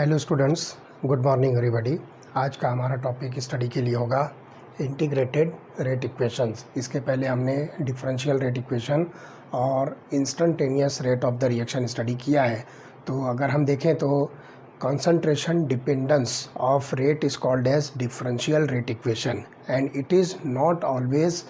Hello students, good morning everybody. आज का हमारा टॉपिक स्टडी के लिए होगा इंटीग्रेटेड रेट इक्वेशंस। इसके पहले हमने डिफरेंशियल रेट इक्वेशन और instantaneous rate of the reaction study किया है। तो अगर हम देखें तो concentration dependence of rate is called as differential rate equation, and it is not always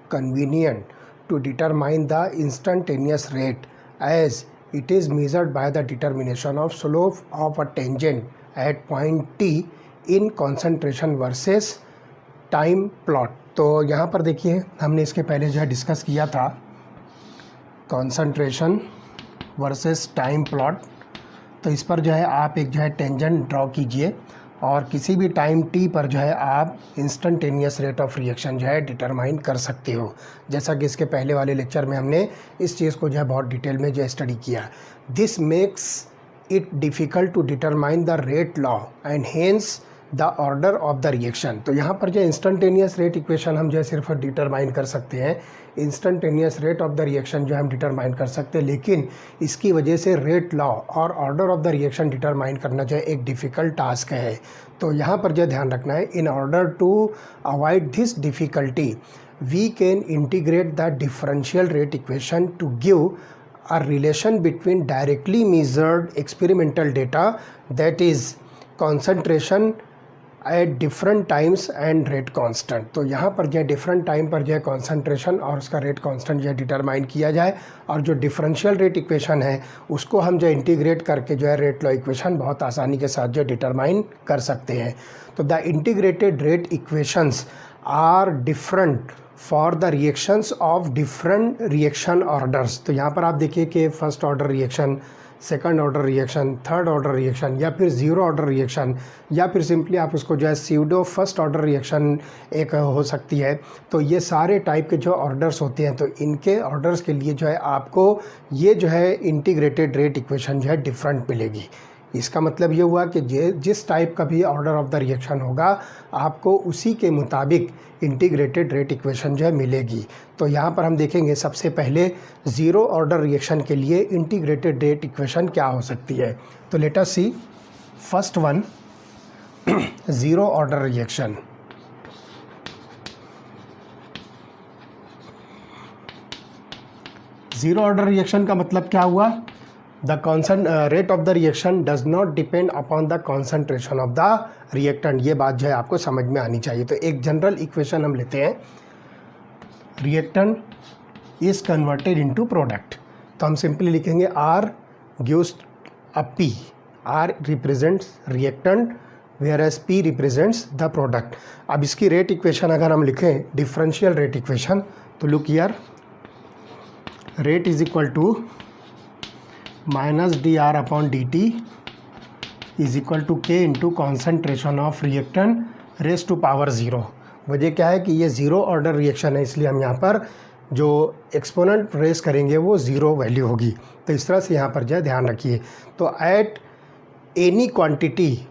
convenient to determine the instantaneous rate as it is measured by the determination of slope of a tangent at point t in concentration versus time plot। तो यहाँ पर देखिए, हमने इसके पहले जो है discuss किया था concentration versus time plot। तो इस पर जो है आप एक जो है टेंजेंट ड्रॉ कीजिए और किसी भी टाइम टी पर जो है आप इंस्टेंटेनियस रेट ऑफ रिएक्शन जो है डिटरमाइन कर सकते हो। जैसा कि इसके पहले वाले लेक्चर में हमने इस चीज़ को जो है बहुत डिटेल में जो है स्टडी किया। This makes it difficult to determine the rate law and hence the order of the reaction. तो यहाँ पर जो इंस्टेंटेनियस रेट इक्वेशन हम जो है सिर्फ डिटरमाइन कर सकते हैं, instantaneous rate of the reaction जो है हम डिटरमाइन कर सकते हैं, लेकिन इसकी वजह से रेट लॉ और order of the reaction determine करना जो है एक डिफ़िकल्ट टास्क है। तो यहाँ पर जो ध्यान रखना है, in order to avoid this difficulty we can integrate the differential rate equation to give a relation between directly measured experimental data, that is concentration at different times and rate constant. तो यहाँ पर जो है different time पर जो है concentration और उसका रेट कांस्टेंट जो है डिटरमाइन किया जाए, और जो डिफरेंशियल रेट इक्वेशन है उसको हम जो इंटीग्रेट करके जो है रेट लॉ इक्वेशन बहुत आसानी के साथ जो डिटरमाइन कर सकते हैं। तो the integrated rate equations are different for the reactions of different reaction orders. तो यहाँ पर आप देखिए कि first order reaction, second order reaction, third order reaction, या फिर ज़ीरो ऑर्डर रिएक्शन, या फिर सिंपली आप उसको जो है स्यूडो फर्स्ट ऑर्डर रिएक्शन एक हो सकती है। तो ये सारे टाइप के जो ऑर्डर्स होते हैं, तो इनके ऑर्डर्स के लिए जो है आपको ये जो है इंटीग्रेटेड रेट इक्वेशन जो है डिफरेंट मिलेगी। इसका मतलब ये हुआ कि जिस टाइप का भी ऑर्डर ऑफ द रिएक्शन होगा आपको उसी के मुताबिक इंटीग्रेटेड रेट इक्वेशन जो है मिलेगी। तो यहाँ पर हम देखेंगे सबसे पहले ज़ीरो ऑर्डर रिएक्शन के लिए इंटीग्रेटेड रेट इक्वेशन क्या हो सकती है। तो let us see first one, zero order reaction. Zero order reaction का मतलब क्या हुआ? The rate of the reaction does not depend upon the concentration of the reactant। ये बात जो है आपको समझ में आनी चाहिए। तो एक जनरल इक्वेशन हम लेते हैं, reactant is converted into product. तो हम सिंपली लिखेंगे R gives a P। R represents reactant where as P represents the product. अब इसकी रेट इक्वेशन अगर हम लिखें डिफरेंशियल रेट इक्वेशन, तो look here, rate is equal to minus D R upon D T is equal to K into concentration of reactant raise to power zero. वजह क्या है कि ये ज़ीरो ऑर्डर रिएक्शन है, इसलिए हम यहाँ पर जो एक्सपोनेंट रेस करेंगे वो ज़ीरो वैल्यू होगी। तो इस तरह से यहाँ पर जो है ध्यान रखिए। तो at any quantity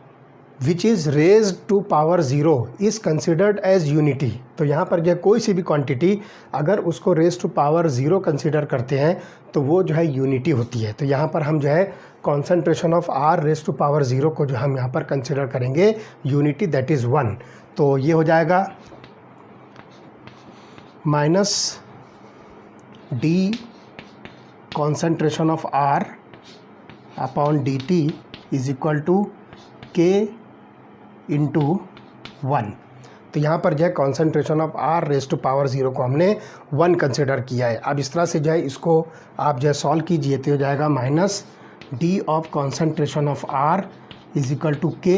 which is raised to power zero is considered as unity. तो यहाँ पर जो कोई सी भी क्वांटिटी अगर उसको raise to power zero consider करते हैं तो वो जो है यूनिटी होती है। तो यहाँ पर हम जो है concentration of R raise to power zero को जो हम यहाँ पर कंसिडर करेंगे यूनिटी, दैट इज़ वन। तो ये हो जाएगा minus D concentration of R upon D T is equal to K into one. तो यहाँ पर जो है concentration of R raise to power zero को हमने वन कंसिडर किया है। अब इस तरह से जो है इसको आप जो है सॉल्व कीजिए तो हो जाएगा minus D of concentration of R is equal to K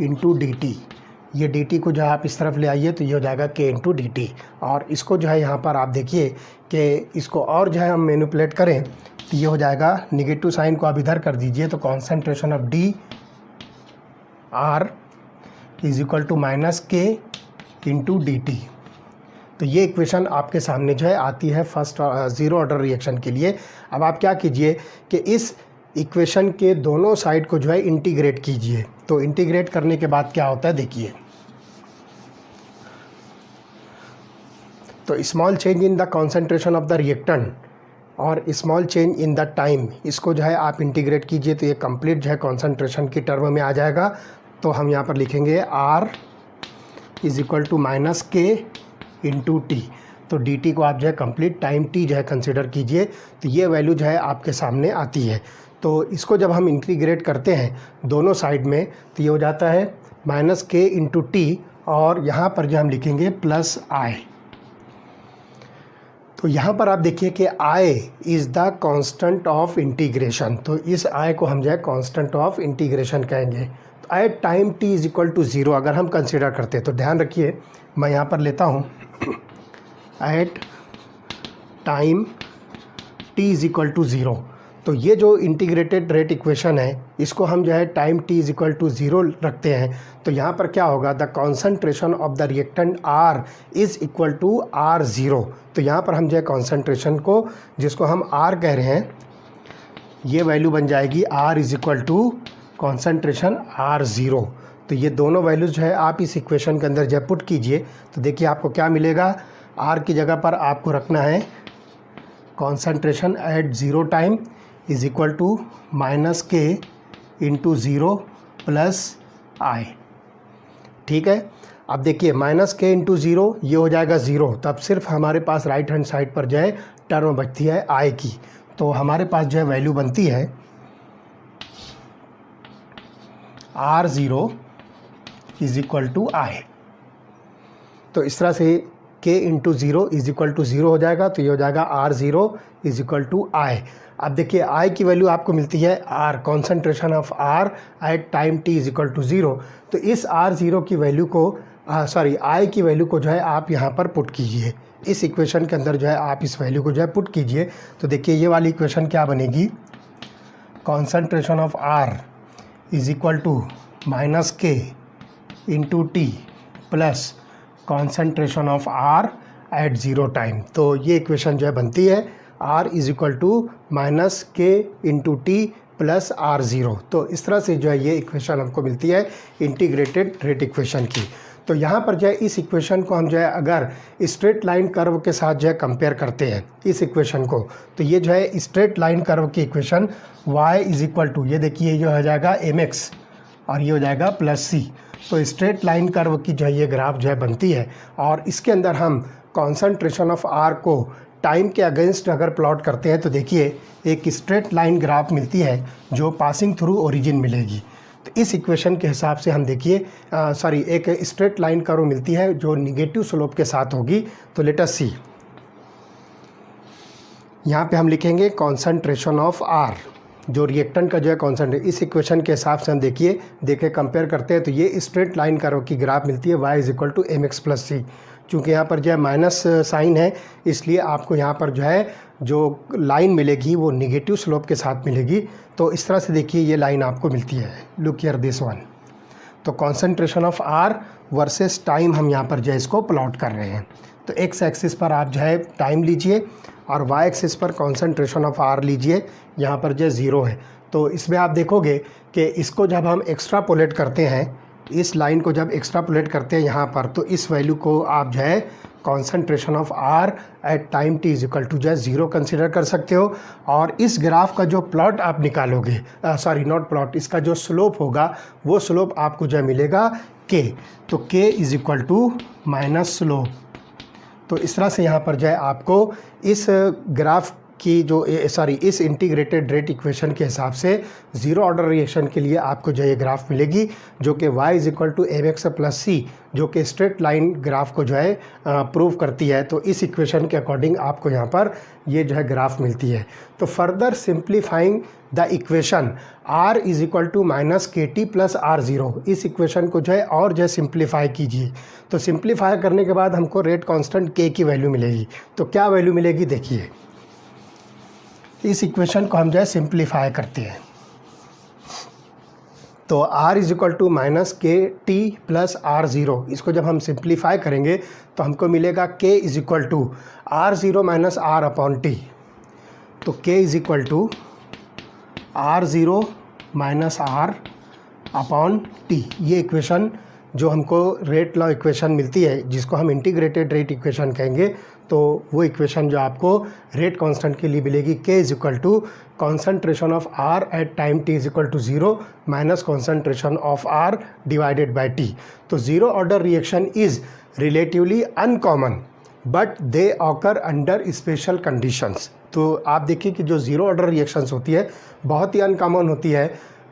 into D T. ये डी टी को जो है आप इस तरफ ले आइए तो ये हो जाएगा के इंटू डी टी। और इसको जो है यहाँ पर आप देखिए कि इसको और जो है हम मैनिपुलेट करें तो ये हो जाएगा, निगेटिव साइन को आप इधर कर दीजिए तो concentration of D R is equal to minus K into D T. तो ये इक्वेशन आपके सामने जो है आती है फर्स्ट ज़ीरो ऑर्डर रिएक्शन के लिए। अब आप क्या कीजिए कि इस इक्वेशन के दोनों साइड को जो है इंटीग्रेट कीजिए। तो इंटीग्रेट करने के बाद क्या होता है देखिए, तो small change in the concentration of the reactant और small change in the time, इसको जो है आप इंटीग्रेट कीजिए तो ये कंप्लीट जो है कॉन्सेंट्रेशन की टर्म में आ जाएगा। तो हम यहाँ पर लिखेंगे R is equal to minus K into T. तो डी टी को आप जो है कंप्लीट टाइम टी जो है कंसिडर कीजिए, तो ये वैल्यू जो है आपके सामने आती है। तो इसको जब हम इंटीग्रेट करते हैं दोनों साइड में तो ये हो जाता है माइनस के इंटू टी, और यहाँ पर जो हम लिखेंगे प्लस आई। तो यहाँ पर आप देखिए कि I is the constant of integration, तो इस आई को हम जो है कांस्टेंट ऑफ इंटीग्रेशन कहेंगे। तो at time T is equal to zero अगर हम कंसिडर करते हैं तो ध्यान रखिए मैं यहाँ पर लेता हूँ at time T is equal to zero. तो ये जो इंटीग्रेटेड रेट इक्वेशन है इसको हम जो है time T is equal to zero रखते हैं। तो यहाँ पर क्या होगा, the concentration of the reactant R is equal to R zero. तो यहाँ पर हम जो है कॉन्सेंट्रेशन को जिसको हम आर कह रहे हैं ये वैल्यू बन जाएगी R is equal to concentration R zero. तो ये दोनों वैल्यूज़ जो है आप इस इक्वेशन के अंदर जब पुट कीजिए तो देखिए आपको क्या मिलेगा। आर की जगह पर आपको रखना है concentration at zero time is equal to minus K into zero plus I. ठीक है, अब देखिए माइनस के इंटू ज़ीरो ये हो जाएगा ज़ीरो, तब सिर्फ हमारे पास राइट हैंड साइड पर जो है टर्म बचती है आई की। तो हमारे पास जो है वैल्यू बनती है R zero is equal to I. तो इस तरह से K into zero is equal to zero हो जाएगा, तो ये हो जाएगा R zero is equal to I. अब देखिए आई की वैल्यू आपको मिलती है R, concentration of R at time T is equal to zero. तो इस आर ज़ीरो की वैल्यू को आई की वैल्यू को जो है आप यहाँ पर पुट कीजिए, इस इक्वेशन के अंदर जो है आप इस वैल्यू को जो है पुट कीजिए। तो देखिए ये वाली इक्वेशन क्या बनेगी, concentration of R is equal to minus K into T plus concentration of R at zero time. तो ये इक्वेशन जो है बनती है R is equal to minus K into T plus R zero. तो इस तरह से जो है ये इक्वेशन हमको मिलती है इंटीग्रेटेड रेट इक्वेशन की। तो यहाँ पर जो है इस इक्वेशन को हम जो है अगर स्ट्रेट लाइन कर्व के साथ जो है कंपेयर करते हैं इस इक्वेशन को, तो ये जो है स्ट्रेट लाइन कर्व की equation y is equal to, ये देखिए ये हो जाएगा mx और ये हो जाएगा प्लस सी। तो स्ट्रेट लाइन कर्व की जो है ये ग्राफ जो है बनती है, और इसके अंदर हम कॉन्सेंट्रेशन ऑफ आर को टाइम के अगेंस्ट अगर प्लॉट करते हैं तो देखिए एक स्ट्रेट लाइन ग्राफ मिलती है जो पासिंग थ्रू ओरिजिन मिलेगी। तो इस इक्वेशन के हिसाब से हम देखिए एक स्ट्रेट लाइन कर्व मिलती है जो निगेटिव स्लोप के साथ होगी। तो लेट अस सी, यहाँ पे हम लिखेंगे कॉन्सेंट्रेशन ऑफ आर, जो रिएक्टेंट का जो है कॉन्सेंट्रेशन, इस इक्वेशन के हिसाब से हम देखिए कंपेयर करते हैं तो ये स्ट्रेट लाइन कर्व की ग्राफ मिलती है y is equal to M X plus C. चूँकि यहाँ पर जो है माइनस साइन है इसलिए आपको यहाँ पर जो है जो लाइन मिलेगी वो निगेटिव स्लोप के साथ मिलेगी। तो इस तरह से देखिए ये लाइन आपको मिलती है, लुक हियर दिस वन। तो concentration of R versus time हम यहाँ पर जो है इसको प्लॉट कर रहे हैं। तो एक्स एक्सिस पर आप जो है टाइम लीजिए और वाई एक्सिस पर कॉन्सेंट्रेशन ऑफ आर लीजिए, यहाँ पर जो ज़ीरो है। तो इसमें आप देखोगे कि इसको जब हम एक्स्ट्रापोलेट करते हैं, इस लाइन को जब एक्स्ट्रापोलेट करते हैं यहाँ पर, तो इस वैल्यू को आप जो है concentration of R at time T is equal to जो है ज़ीरो कंसिडर कर सकते हो। और इस ग्राफ का जो प्लॉट आप निकालोगे, नॉट प्लॉट, इसका जो स्लोप होगा वो स्लोप आपको जो मिलेगा के। तो K is equal to minus slope. तो इस तरह से यहाँ पर जो है आपको इस ग्राफ की जो इस इंटीग्रेटेड रेट इक्वेशन के हिसाब से ज़ीरो ऑर्डर रिएक्शन के लिए आपको जो ये ग्राफ मिलेगी, जो कि y is equal to M X plus C, जो कि स्ट्रेट लाइन ग्राफ को जो है प्रूव करती है। तो इस इक्वेशन के अकॉर्डिंग आपको यहाँ पर ये जो है ग्राफ मिलती है। तो further simplifying the equation r is equal to minus K T plus R zero, इस इक्वेशन को जो है और जो है सिंप्लीफाई कीजिए। तो सिंप्लीफाई करने के बाद हमको रेट कांस्टेंट k की वैल्यू मिलेगी। तो क्या वैल्यू मिलेगी देखिए, इस इक्वेशन को हम जो है सिंप्लीफाई करते हैं। तो r is equal to minus K T plus R zero, इसको जब हम सिंप्लीफाई करेंगे तो हमको मिलेगा k is equal to R zero minus R upon T. तो k is equal to R zero minus R upon T, ये equation जो हमको रेट लॉ इक्वेशन मिलती है, जिसको हम इंटीग्रेटेड रेट इक्वेशन कहेंगे, तो वो इक्वेशन जो आपको रेट कांस्टेंट के लिए मिलेगी, K is equal to concentration of R at time T is equal to 0 minus concentration of R divided by T। तो zero order reaction is relatively uncommon but they occur under special conditions. तो आप देखिए कि जो zero order reactions होती है बहुत ही uncommon होती है,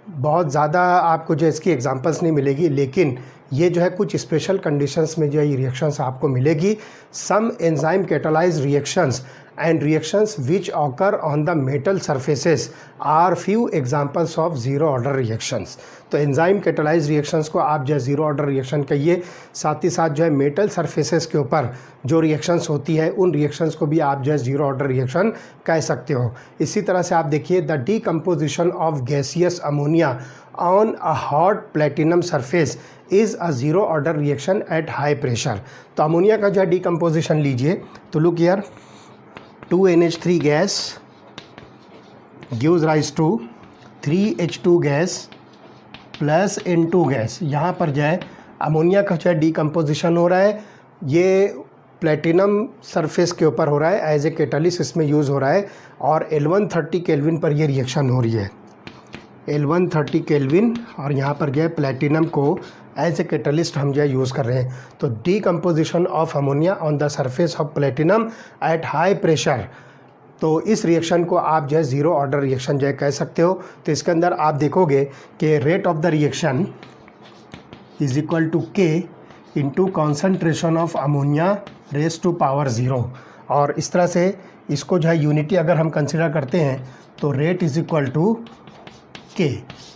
बहुत ज़्यादा आपको जो इसकी एग्जांपल्स नहीं मिलेगी, लेकिन ये जो है कुछ स्पेशल कंडीशंस में जो है ये रिएक्शंस आपको मिलेगी। Some enzyme catalyse reactions and reactions which occur on the metal surfaces are few examples of zero order reactions. तो एंजाइम कैटालाइज रिएक्शंस को आप जो है ज़ीरो ऑर्डर रिएक्शन कहिए, साथ ही साथ जो है मेटल सरफेसेस के ऊपर जो रिएक्शंस होती है उन रिएक्शंस को भी आप जो है ज़ीरो ऑर्डर रिएक्शन कह सकते हो। इसी तरह से आप देखिए the decomposition of gaseous ammonia on a hot platinum surface is a zero order reaction at high pressure. तो अमोनिया का जो है डीकम्पोजिशन लीजिए, तो look here 2NH3 gas gives rise to 3H2 gas plus N2 gas. यहाँ पर जो है अमोनिया का जो है डीकम्पोजिशन हो रहा है, ये प्लेटिनम सरफेस के ऊपर हो रहा है, एज ए कैटालिस्ट इसमें यूज़ हो रहा है, और L130 केल्विन पर ये रिएक्शन हो रही है, L130 केल्विन, और यहाँ पर जो है प्लेटिनम को एज ए कैटलिस्ट हम जो है यूज़ कर रहे हैं। तो decomposition of ammonia on the surface of platinum eight high pressure, तो इस रिएक्शन को आप जो है ज़ीरो ऑर्डर रिएक्शन जो है कह सकते हो। तो इसके अंदर आप देखोगे कि rate of the reaction is equal to K into concentration of ammonia raise to power 0, और इस तरह से इसको जो है यूनिटी अगर हम कंसिडर करते हैं तो rate is equal to K,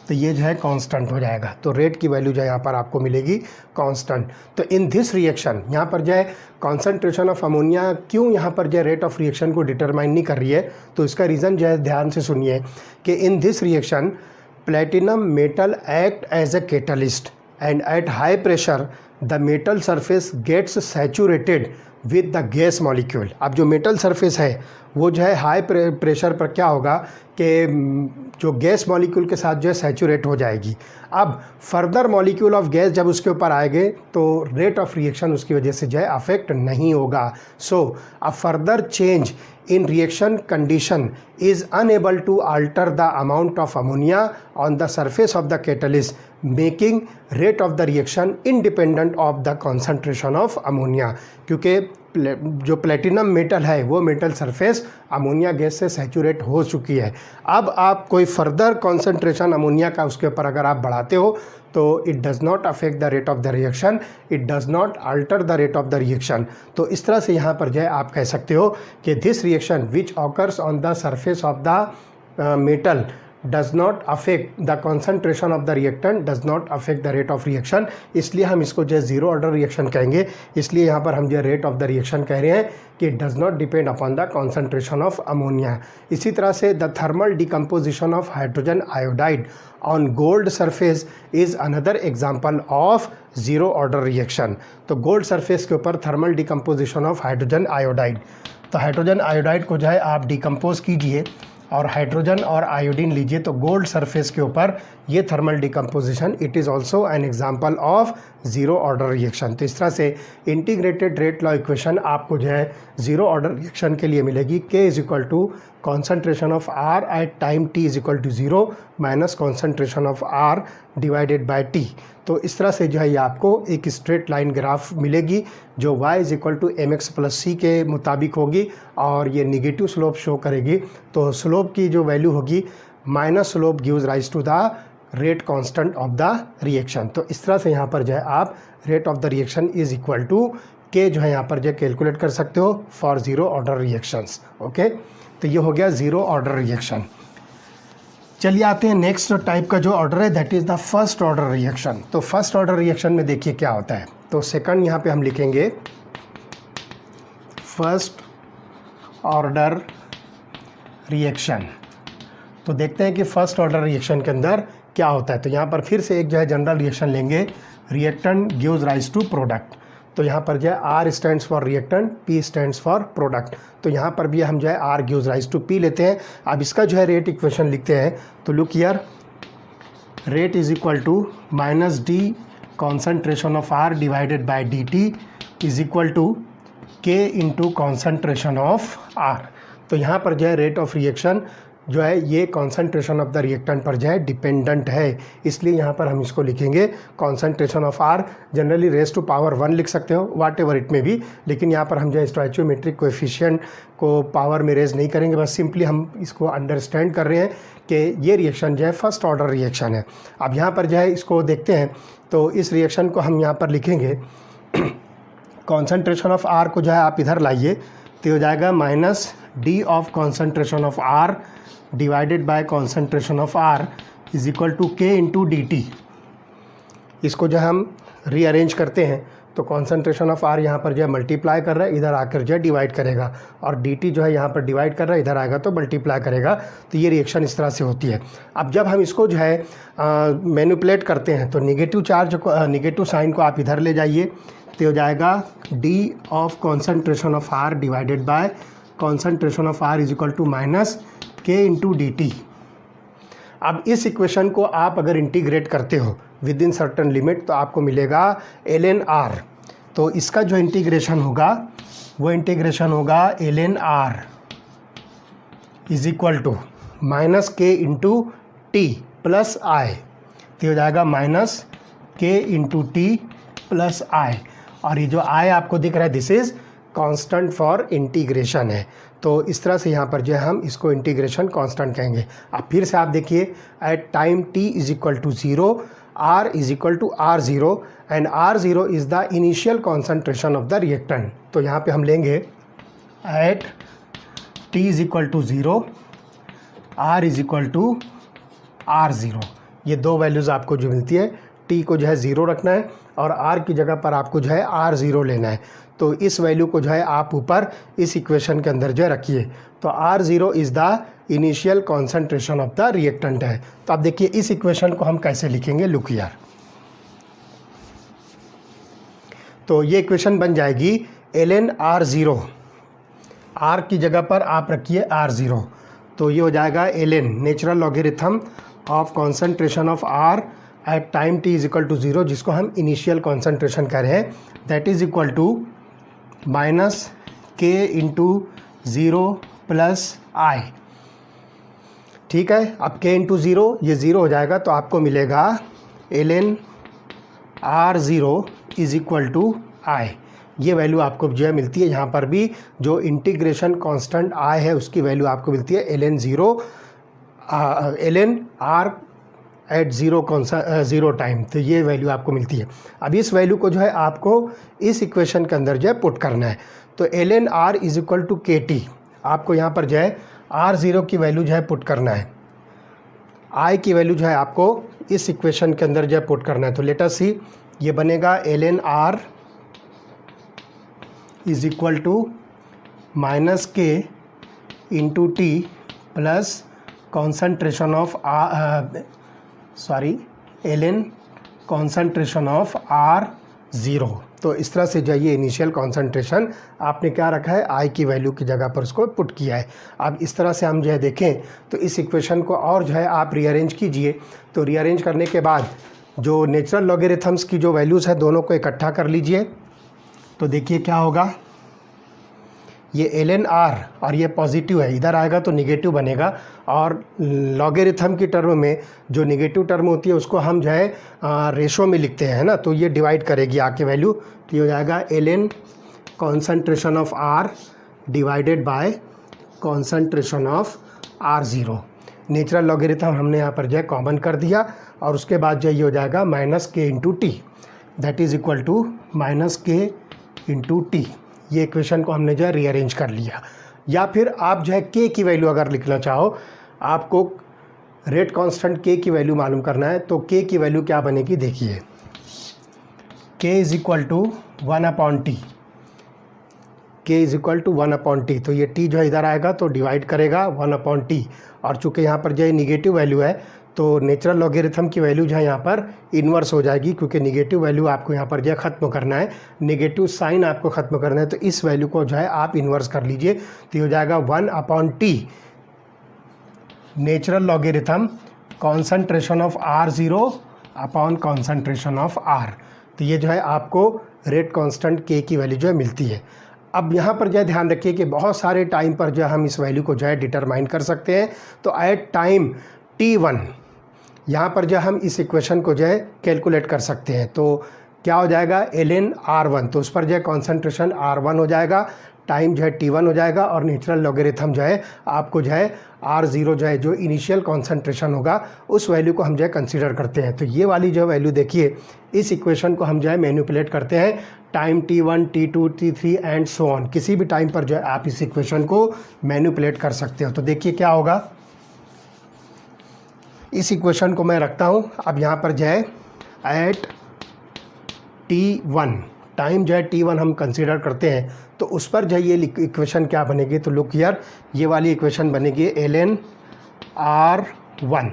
तो ये जो है कांस्टेंट हो जाएगा। तो रेट की वैल्यू जो है यहाँ पर आपको मिलेगी कांस्टेंट। तो इन दिस रिएक्शन यहाँ पर जो है कॉन्सेंट्रेशन ऑफ अमोनिया क्यों यहाँ पर जो है रेट ऑफ रिएक्शन को डिटरमाइन नहीं कर रही है, तो इसका रीज़न जो है ध्यान से सुनिए कि in this reaction platinum metal act as a catalyst and at high pressure the metal surface gets saturated with the gas molecule. अब जो मेटल सरफेस है वो जो है हाई प्रेशर पर क्या होगा कि जो गैस मॉलिक्यूल के साथ जो है सैचुरेट हो जाएगी। अब फर्दर मॉलिक्यूल ऑफ गैस जब उसके ऊपर आएंगे तो रेट ऑफ रिएक्शन उसकी वजह से जो है अफेक्ट नहीं होगा। So a further change in reaction condition is unable to alter the amount of ammonia on the surface of the catalyst, making rate of the reaction independent of the concentration of ammonia। क्योंकि जो platinum metal है वो metal surface ammonia gas से saturate हो चुकी है। अब आप कोई फर्दर कॉन्सेंट्रेशन अमोनिया का उसके ऊपर अगर आप बढ़ाते हो तो it does not affect the rate of the reaction, it does not alter the rate of the reaction. तो इस तरह से यहाँ पर जो है आप कह सकते हो कि this reaction which occurs on the surface of the metal does not affect the concentration of the reactant, does not affect the rate of reaction, इसलिए हम इसको जो है ज़ीरो ऑर्डर रिएक्शन कहेंगे। इसलिए यहाँ पर हम जो है रेट ऑफ द रिएक्शन कह रहे हैं कि does not depend upon the concentration of ammonia. इसी तरह से the thermal decomposition of hydrogen iodide on gold surface is another example of zero order reaction. तो गोल्ड सरफेस के ऊपर thermal decomposition of hydrogen iodide, तो hydrogen iodide को जो है आप डिकम्पोज कीजिए और हाइड्रोजन और आयोडीन लीजिए, तो गोल्ड सरफेस के ऊपर ये thermal decomposition it is also an example of zero order reaction. तो इस तरह से इंटीग्रेटेड रेट लॉ इक्वेशन आपको जो है ज़ीरो ऑर्डर रिएक्शन के लिए मिलेगी। K is equal to concentration of R at time T is equal to 0 minus concentration of R divided by T। तो इस तरह से जो है ये आपको एक स्ट्रेट लाइन ग्राफ मिलेगी जो y is equal to mx plus c के मुताबिक होगी और ये निगेटिव स्लोप शो करेगी। तो स्लोप की जो वैल्यू होगी minus slope gives rise to the rate constant of the reaction. तो इस तरह से यहाँ पर जो है आप rate of the reaction is equal to K जो है यहाँ पर जो है कैलकुलेट कर सकते हो for zero order reactions. Okay, तो ये हो गया ज़ीरो ऑर्डर रिएक्शन। चलिए आते हैं नेक्स्ट टाइप का जो ऑर्डर है that is the first order reaction. तो फर्स्ट ऑर्डर रिएक्शन में देखिए क्या होता है। तो सेकंड यहाँ पे हम लिखेंगे फर्स्ट ऑर्डर रिएक्शन। तो देखते हैं कि फर्स्ट ऑर्डर रिएक्शन के अंदर क्या होता है। तो यहाँ पर फिर से एक जो है जनरल रिएक्शन लेंगे, reactant gives rise to product. तो यहाँ पर जो है R stands for reactant, P stands for product. तो यहाँ पर भी हम जो है R gives rise to P लेते हैं। अब इसका जो है रेट इक्वेशन लिखते हैं। तो look here, rate is equal to minus D concentration of R divided by D T is equal to K into concentration of R. तो यहाँ पर जो है रेट ऑफ रिएक्शन जो है ये कॉन्सेंट्रेशन ऑफ द रिएक्टेंट पर जो है डिपेंडेंट है, इसलिए यहाँ पर हम इसको लिखेंगे concentration of R. Generally raise to power 1 लिख सकते हो, वाट एवर इट में भी, लेकिन यहाँ पर हम जो है स्टोइचियोमेट्रिक कोएफिशिएंट को पावर में रेज नहीं करेंगे, बस सिंपली हम इसको अंडरस्टैंड कर रहे हैं कि ये रिएक्शन जो है फर्स्ट ऑर्डर रिएक्शन है। अब यहाँ पर जो है इसको देखते हैं, तो इस रिएक्शन को हम यहाँ पर लिखेंगे कॉन्सेंट्रेशन ऑफ आर को जो है आप इधर लाइए, तो हो जाएगा minus D of concentration of R divided by concentration of R is equal to K into D T. इसको जो हम रीअरेंज करते हैं तो कॉन्सेंट्रेशन ऑफ आर यहाँ पर जो है मल्टीप्लाई कर रहा है, इधर आकर जो है डिवाइड करेगा, और डी टी जो है यहाँ पर डिवाइड कर रहा है, इधर आएगा तो मल्टीप्लाई करेगा। तो ये रिएक्शन इस तरह से होती है। अब जब हम इसको जो है मैनिपुलेट करते हैं तो निगेटिव चार्ज को, निगेटिव साइन को आप इधर ले जाइए, तो हो जाएगा D of concentration of R divided by concentration of R is equal to minus K into D T. अब इस इक्वेशन को आप अगर इंटीग्रेट करते हो विद इन सर्टन लिमिट तो आपको मिलेगा ln r। तो इसका जो इंटीग्रेशन होगा वो इंटीग्रेशन होगा ln r is equal to minus K into T plus I. तो हो जाएगा minus K into T plus आई, और ये जो आई आपको दिख रहा है this is constant for integration है। तो इस तरह से यहाँ पर जो है हम इसको इंटीग्रेशन कांस्टेंट कहेंगे। अब फिर से आप देखिए at time t is equal to 0 r is equal to r0 and r0 is the initial concentration of the reactant. तो यहाँ पे हम लेंगे at t is equal to 0 r is equal to r0। ये दो वैल्यूज़ आपको जो मिलती है, t को जो है 0 रखना है और r की जगह पर आपको जो है r0 लेना है। तो इस वैल्यू को जो है आप ऊपर इस इक्वेशन के अंदर जो है रखिए। तो r0 is the initial concentration of the reactant है। तो आप देखिए इस इक्वेशन को हम कैसे लिखेंगे, लुक हियर। तो ये इक्वेशन बन जाएगी ln r0, r की जगह पर आप रखिए r0, तो ये हो जाएगा ln natural logarithm of concentration of r at time t is equal to 0, जिसको हम इनिशियल कॉन्सेंट्रेशन कह रहे हैं, that is equal to minus K into 0 plus I. ठीक है, अब k इंटू 0 ये 0 हो जाएगा, तो आपको मिलेगा ln r0 is equal to I. ये वैल्यू आपको जो है मिलती है, यहाँ पर भी जो इंटीग्रेशन कांस्टेंट आई है उसकी वैल्यू आपको मिलती है ln r एट 0 टाइम। तो ये वैल्यू आपको मिलती है। अब इस वैल्यू को जो है आपको इस इक्वेशन के अंदर जो है पुट करना है। तो ln r is equal to K T, आपको यहाँ पर जो है r0 की वैल्यू जो है पुट करना है, i की वैल्यू जो है आपको इस इक्वेशन के अंदर जो है पुट करना है। तो लेट अस सी, ये बनेगा ln r is equal to minus K into T plus concentration of ln concentration of r0। तो इस तरह से जो ये इनिशियल कॉन्सेंट्रेशन आपने क्या रखा है, i की वैल्यू की जगह पर उसको पुट किया है। अब इस तरह से हम जो है देखें तो इस इक्वेशन को और जो है आप रीअरेंज कीजिए। तो रीअरेंज करने के बाद जो नेचुरल लॉगरिथम्स की जो वैल्यूज़ है दोनों को इकट्ठा कर लीजिए। तो देखिए क्या होगा, ये ln r और ये पॉजिटिव है, इधर आएगा तो निगेटिव बनेगा, और लॉगरिथम की टर्म में जो निगेटिव टर्म होती है उसको हम जो है रेशो में लिखते हैं ना, तो ये डिवाइड करेगी आके वैल्यू। तो ये हो जाएगा ln concentration of r divided by concentration of r0। Natural logarithm हमने यहाँ पर जो है कॉमन कर दिया, और उसके बाद जो ये हो जाएगा minus K into T, that is equal to minus K into T. ये इक्वेशन को हमने जो है रीअरेंज कर लिया। या फिर आप जो है k की वैल्यू अगर लिखना चाहो, आपको रेट कांस्टेंट k की वैल्यू मालूम करना है, तो k की वैल्यू क्या बनेगी देखिए, k is equal to 1/t, k is equal to 1/t। तो ये t जो है इधर आएगा तो डिवाइड करेगा 1/t, और चूँकि यहाँ पर जो है निगेटिव वैल्यू है तो नेचुरल लॉगरिथम की वैल्यू जो है यहाँ पर इन्वर्स हो जाएगी, क्योंकि निगेटिव वैल्यू आपको यहाँ पर जो है ख़त्म करना है, निगेटिव साइन आपको ख़त्म करना है। तो इस वैल्यू को जो है आप इन्वर्स कर लीजिए, तो ये हो जाएगा 1/t natural logarithm concentration of r0 upon concentration of r। तो ये जो है आपको रेट कांस्टेंट के की वैल्यू जो है मिलती है। अब यहाँ पर जो है ध्यान रखिए कि बहुत सारे टाइम पर जो है हम इस वैल्यू को जो है डिटरमाइन कर सकते हैं। तो एट टाइम t1 यहाँ पर जो हम इस इक्वेशन को जो है कैलकुलेट कर सकते हैं। तो क्या हो जाएगा ln r1, तो उस पर जो है कॉन्सेंट्रेशन r1 हो जाएगा, टाइम जो है t1 हो जाएगा और नेचुरल लॉगरिथम जो है आपको जो है r0 जो है जो इनिशियल कॉन्सेंट्रेशन होगा उस वैल्यू को हम जो है कंसीडर करते हैं। तो ये वाली जो वैल्यू देखिए, इस इक्वेशन को हम जो है मैनिपुलेट करते हैं time t1, t2, t3 and so on. किसी भी टाइम पर जो है आप इस इक्वेशन को मैनिपुलेट कर सकते हो। तो देखिए क्या होगा, इस इक्वेशन को मैं रखता हूँ। अब यहाँ पर जो है एट t1 टाइम जो है t1 हम कंसीडर करते हैं, तो उस पर जो है ये इक्वेशन क्या बनेगी, तो लुक हियर, ये वाली इक्वेशन बनेगी ln r1,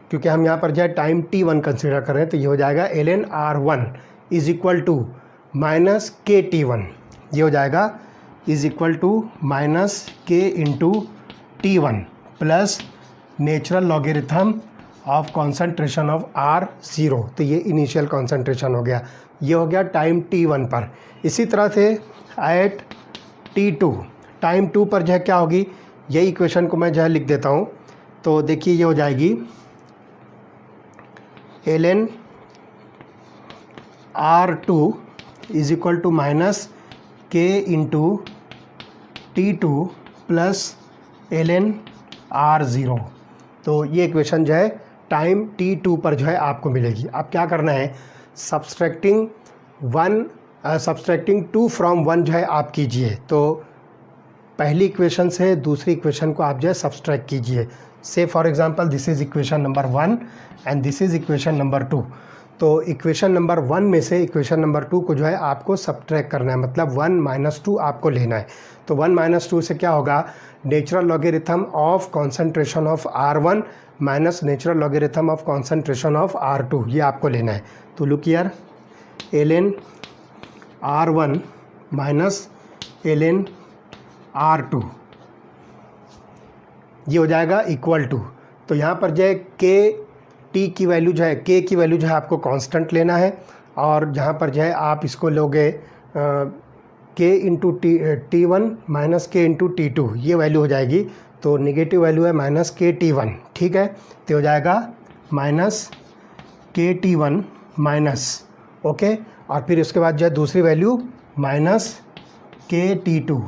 क्योंकि हम यहाँ पर जो है टाइम t1 कंसीडर कर रहे हैं। तो ये हो जाएगा ln r1 is equal to minus K t1, ये हो जाएगा is equal to minus K into t1 plus natural logarithm of concentration of r0। तो ये इनिशियल कॉन्सेंट्रेशन हो गया, ये हो गया टाइम t1 पर। इसी तरह से एट t2 टाइम 2 पर जो है क्या होगी, यही इक्वेशन को मैं जो है लिख देता हूँ। तो देखिए ये हो जाएगी ln r2 is equal to minus K into t2 plus ln r0। तो ये इक्वेशन जो है टाइम t2 पर जो है आपको मिलेगी। अब क्या करना है, सब्सट्रैक्टिंग 2 फ्रॉम 1 जो है आप कीजिए। तो पहली इक्वेशन से दूसरी इक्वेशन को आप जो है सब्सट्रैक्ट कीजिए। से for example this is equation number 1 and this is equation number 2। तो इक्वेशन नंबर 1 में से इक्वेशन नंबर 2 को जो है आपको सब्ट्रैक्ट करना है, मतलब 1 - 2 आपको लेना है। तो 1 - 2 से क्या होगा, natural logarithm of concentration of r1 minus natural logarithm of concentration of r2, ये आपको लेना है। तो look here ln r1 minus ln r2, ये हो जाएगा इक्वल टू, तो यहाँ पर जो है k की वैल्यू जो है आपको कांस्टेंट लेना है, और जहाँ पर जो है आप इसको लोगे k into t1 minus k into t2, ये वैल्यू हो जाएगी। तो निगेटिव वैल्यू है माइनस के t1, ठीक है। तो हो जाएगा minus K t1 minus, okay, और फिर उसके बाद जो है दूसरी वैल्यू माइनस के t2।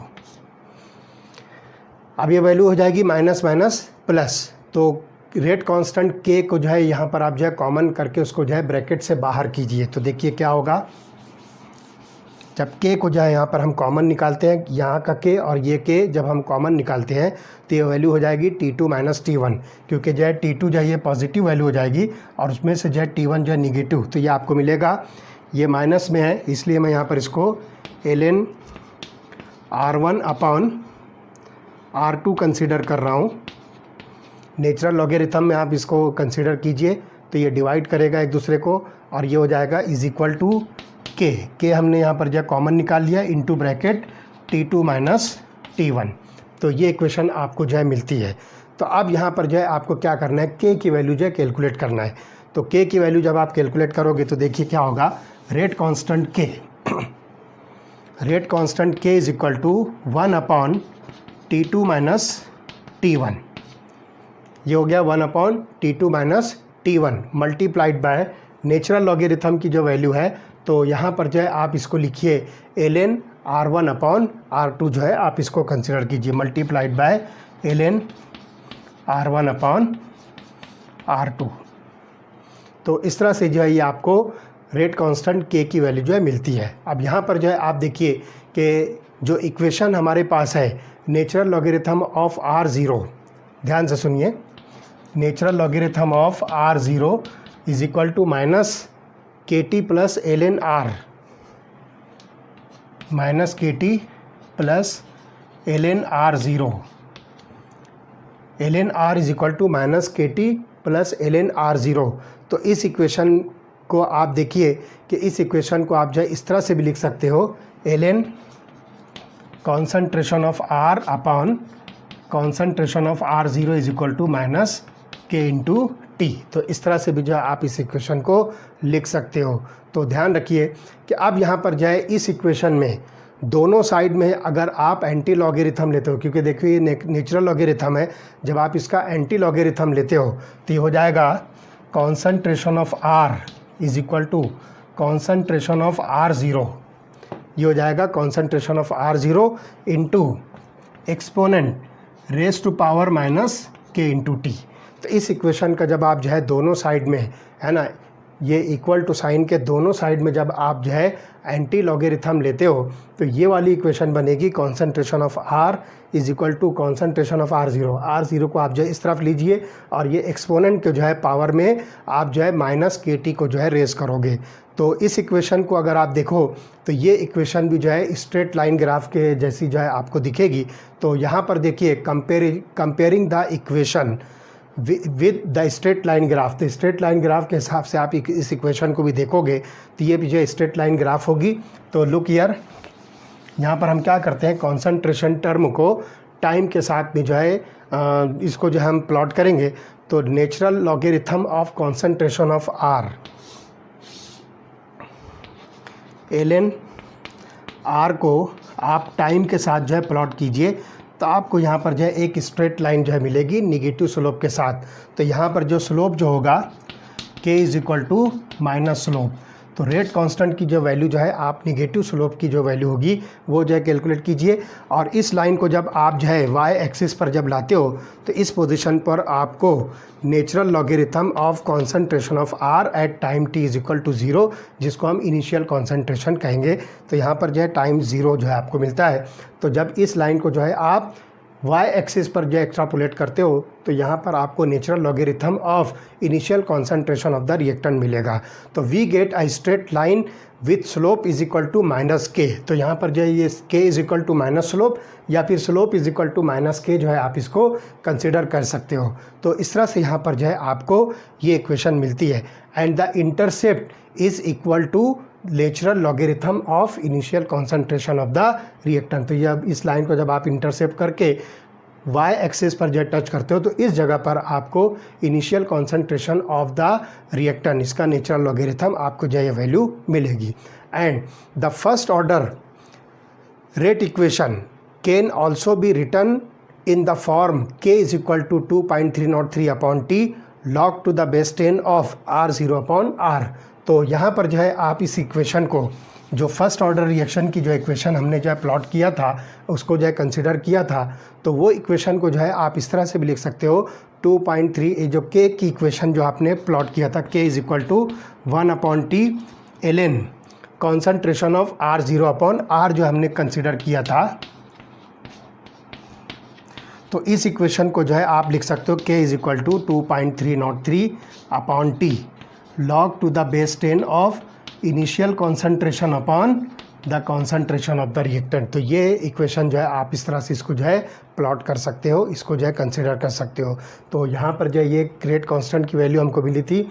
अब ये वैल्यू हो जाएगी माइनस माइनस प्लस। तो रेट कांस्टेंट k को जो है यहाँ पर आप जो है कॉमन करके उसको जो है ब्रैकेट से बाहर कीजिए। तो देखिए क्या होगा, जब k को जो है यहाँ पर हम कॉमन निकालते हैं, यहाँ का k और ये k जब हम कॉमन निकालते हैं तो ये वैल्यू हो जाएगी t2 माइनस t1, क्योंकि जो है t2 जो है ये पॉजिटिव वैल्यू हो जाएगी और उसमें से जो है t1 जो है निगेटिव। तो ये आपको मिलेगा, ये माइनस में है इसलिए मैं यहाँ पर इसको ln r1 upon r2 consider कर रहा हूँ। नेचुरल लॉगरिथम में आप इसको कंसीडर कीजिए तो ये डिवाइड करेगा एक दूसरे को, और ये हो जाएगा इज इक्वल टू के हमने यहाँ पर जो कॉमन निकाल लिया into bracket t2 minus t1। तो ये इक्वेशन आपको जो है मिलती है। तो अब यहाँ पर जो है आपको क्या करना है, k की वैल्यू जो है कैलकुलेट करना है। तो k की वैल्यू जब आप कैलकुलेट करोगे तो देखिए क्या होगा, rate constant k is equal to 1 upon t2 minus t1, ये हो गया 1 upon t2 minus t1 multiplied by natural logarithm की जो वैल्यू है। तो यहाँ पर जो है आप इसको लिखिए ln r1 अपॉन r2 जो है आप इसको कंसिडर कीजिए, multiplied by ln r1 upon r2। तो इस तरह से जो है ये आपको रेट कांस्टेंट k की वैल्यू जो है मिलती है। अब यहाँ पर जो है आप देखिए कि जो इक्वेशन हमारे पास है नेचुरल लॉगरिथम ऑफ r0, ध्यान से सुनिए, natural logarithm of r0 is equal to minus K T plus ln r, minus K T plus ln r0, ln r is equal to minus K T plus ln r0। तो इस equation को आप देखिए कि इस equation को आप जो है इस तरह से भी लिख सकते हो, ln concentration of r upon concentration of r0 is equal to minus K into T. तो इस तरह से भी जो है आप इस इक्वेशन को लिख सकते हो। तो ध्यान रखिए कि अब यहाँ पर जो है इस इक्वेशन में दोनों साइड में अगर आप एंटी लॉगरिथम लेते हो, क्योंकि देखिए ये नेचुरल लॉगरिथम है, जब आप इसका एंटी लॉगरिथम लेते हो तो ये हो जाएगा concentration of R is equal to concentration of R zero. ये हो जाएगा concentration of R zero into exponent raise to power minus K into T. तो इस इक्वेशन का जब आप जो है दोनों साइड में, है ना, ये इक्वल टू साइन के दोनों साइड में जब आप जो है एंटी लॉगरिथम लेते हो तो ये वाली इक्वेशन बनेगी concentration of R is equal to concentration of R zero को आप जो है इस तरफ लीजिए और ये एक्सपोनेंट के जो है पावर में आप जो है माइनस के टी को जो है रेज करोगे। तो इस इक्वेशन को अगर आप देखो तो ये इक्वेशन भी जो है स्ट्रेट लाइन ग्राफ के जैसी जो है आपको दिखेगी। तो यहाँ पर देखिए comparing the equation with the straight line graph, तो स्ट्रेट लाइन ग्राफ के हिसाब से आप इस इक्वेशन को भी देखोगे तो ये भी जो है स्ट्रेट लाइन ग्राफ होगी। तो लुक हियर, यहाँ पर हम क्या करते हैं, कॉन्सनट्रेशन टर्म को टाइम के साथ में जो है इसको जो है हम प्लॉट करेंगे। तो natural logarithm of concentration of R ln R को आप टाइम के साथ जो है प्लॉट कीजिए तो आपको यहाँ पर जो है एक स्ट्रेट लाइन जो है मिलेगी निगेटिव स्लोप के साथ। तो यहाँ पर जो स्लोप जो होगा k is equal to minus slope. तो रेट कांस्टेंट की जो वैल्यू जो है आप निगेटिव स्लोप की जो वैल्यू होगी वो जो है कैलकुलेट कीजिए। और इस लाइन को जब आप जो है y एक्सिस पर जब लाते हो तो इस पोजीशन पर आपको natural logarithm of concentration of r at time t is equal to 0, जिसको हम इनिशियल कॉन्सनट्रेशन कहेंगे। तो यहाँ पर जो है टाइम 0 जो है आपको मिलता है। तो जब इस लाइन को जो है आप y एक्सिस पर जो एक्स्ट्रापोलेट करते हो तो यहाँ पर आपको natural logarithm of initial concentration of the reactant मिलेगा। तो we get a straight line with slope is equal to minus K. तो यहाँ पर जो है ये k is equal to minus slope या फिर slope is equal to minus K जो है आप इसको कंसिडर कर सकते हो। तो इस तरह से यहाँ पर जो है आपको ये इक्वेशन मिलती है। And the intercept is equal to natural logarithm of initial concentration of the reactant. तो ये अब इस लाइन को जब आप इंटरसेप्ट करके y एक्सिस पर जब टच करते हो तो इस जगह पर आपको initial concentration of the reactant, इसका नेचुरल लॉगरिथम आपको जो है वैल्यू मिलेगी। And the first order rate equation can also be written in the form k is equal to 2.303 upon T log to the base 10 of r0 upon r। तो यहाँ पर जो है आप इस इक्वेशन को, जो फर्स्ट ऑर्डर रिएक्शन की जो इक्वेशन हमने जो है प्लॉट किया था उसको जो है कंसिडर किया था, तो वो इक्वेशन को जो है आप इस तरह से भी लिख सकते हो 2.3 जो k की इक्वेशन जो आपने प्लॉट किया था, k is equal to 1 upon T ln concentration of r0 upon r जो हमने कंसिडर किया था। तो इस इक्वेशन को जो है आप लिख सकते हो k is equal to 2.303 upon T log to the base 10 of initial concentration upon the concentration of the reactant. तो ये इक्वेशन जो है आप इस तरह से इसको जो है प्लॉट कर सकते हो, इसको जो है कंसिडर कर सकते हो। तो यहाँ पर जो है ये रेट कांस्टेंट की वैल्यू हमको मिली थी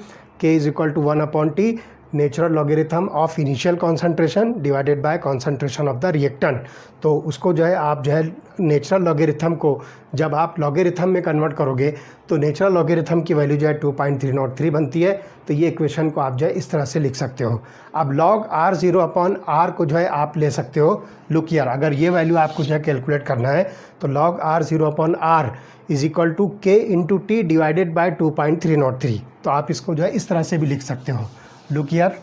k is equal to 1 upon T natural logarithm of initial concentration divided by concentration of the reactant. तो उसको जो है आप जो है नेचुरल लॉगरिथम को जब आप लॉगरिथम में कन्वर्ट करोगे तो नेचुरल लॉगरिथम की वैल्यू जो है 2.303 बनती है। तो ये इक्वेशन को आप जो है इस तरह से लिख सकते हो। अब log r0 अपॉन r को जो है आप ले सकते हो, लुक हियर, अगर ये वैल्यू आपको जो है कैलकुलेट करना है तो log r0 upon r is equal to k into T divided by 2.303। तो आप इसको जो है इस तरह से भी लिख सकते हो, look here,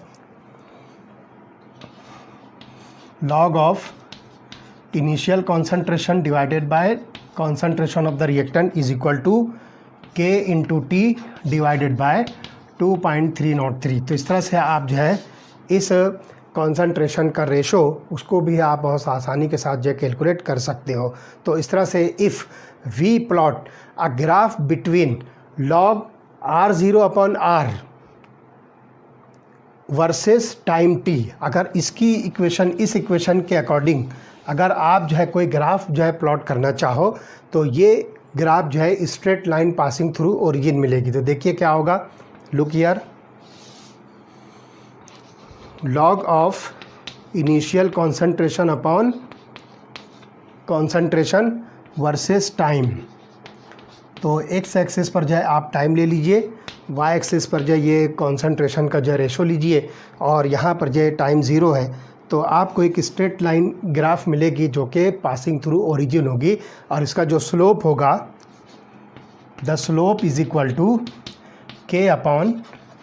log of initial concentration divided by concentration of the reactant is equal to k into T divided by 2.303। तो इस तरह से आप जो है इस कॉन्सनट्रेशन का रेशो उसको भी आप बहुत आसानी के साथ जो है कैलकुलेट कर सकते हो। तो इस तरह से if we plot a graph between log r0 upon r versus time t, अगर इसकी इक्वेशन इस इक्वेशन के अकॉर्डिंग अगर आप जो है कोई ग्राफ जो है प्लॉट करना चाहो तो ये ग्राफ जो है straight line passing through origin मिलेगी। तो देखिए क्या होगा, look here, log of initial concentration upon concentration versus time. तो एक्स एक्सिस पर जो है आप टाइम ले लीजिए, वाई एक्सिस पर जो ये कॉन्सेंट्रेशन का जो रेशो लीजिए और यहाँ पर जो टाइम ज़ीरो है, तो आपको एक स्ट्रेट लाइन ग्राफ मिलेगी जो कि पासिंग थ्रू ओरिजिन होगी और इसका जो स्लोप होगा, the slope is equal to k upon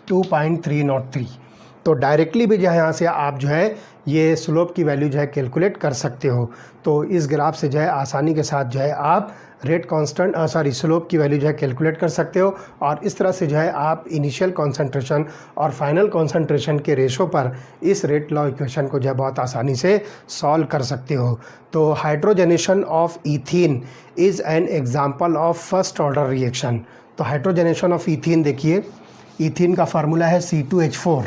2.303। तो डायरेक्टली भी जो है यहाँ से आप जो है ये स्लोप की वैल्यू जो है कैलकुलेट कर सकते हो। तो इस ग्राफ से जो है आसानी के साथ जो है आप रेट कांस्टेंट स्लोप की वैल्यू जो है कैलकुलेट कर सकते हो और इस तरह से जो है आप इनिशियल कॉन्सेंट्रेशन और फाइनल कॉन्सेंट्रेशन के रेशो पर इस रेट लॉ इक्वेशन को जो है बहुत आसानी से सॉल्व कर सकते हो। तो hydrogenation of ethene is an example of first order reaction. तो हाइड्रोजनेशन ऑफ ईथीन देखिए, ईथीन का फार्मूला है C2H4।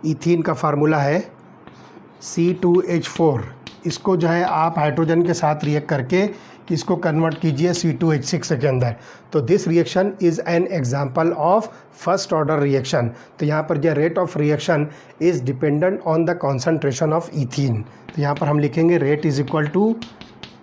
ईथीन का फार्मूला है C2H4। इसको जो है आप हाइड्रोजन के साथ रिएक्ट करके इसको कन्वर्ट कीजिए C2H6 के अंदर। तो this reaction is an example of first order reaction. तो यहाँ पर जो rate of reaction is dependent on the concentration of ethene. तो यहाँ पर हम लिखेंगे rate is equal to